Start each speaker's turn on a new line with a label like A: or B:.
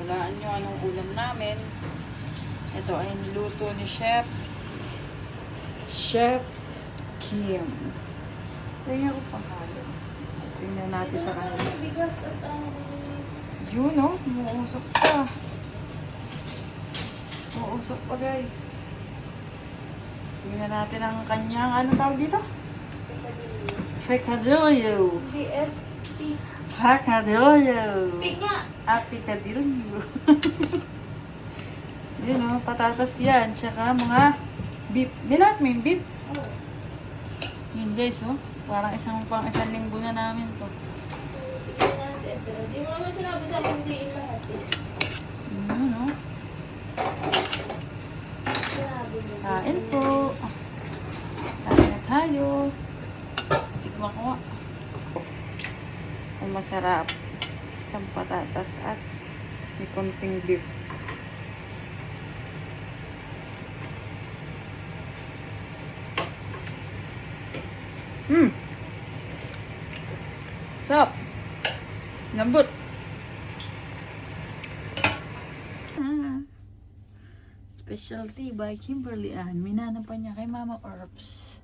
A: Hulaan nyo anong ulam namin. Ito ay niluto ni Chef Kim. Tingnan ko pangalan. Tingnan natin sa kanya.
B: Bigas at
A: Yun, oh. Umuusok pa. Umuusok pa, guys. Tingnan natin ang kanyang, ano tawag dito? Picadillo.
B: BFP.
A: Picadillo.
B: Pig nga.
A: Picadillo. Yun, oh. Patatas yan. Tsaka mga beef. Nilat mo yung beef.
B: Oh.
A: Yun, guys, oh. Parang isang linggo na namin to.
B: Bigyan na si Edra. Di mo naman sinabi sa akin hindi lahat eh.
A: Yun, oh.
B: Sinabi mo.
A: Kain po. Kain na tayo. Tikman ko nga. Ang masarap. Isang patatas at may konting beef. Sarap. Lambot. Specialty by Kimberly Ann. Minana pa niya kay Mama Orbs.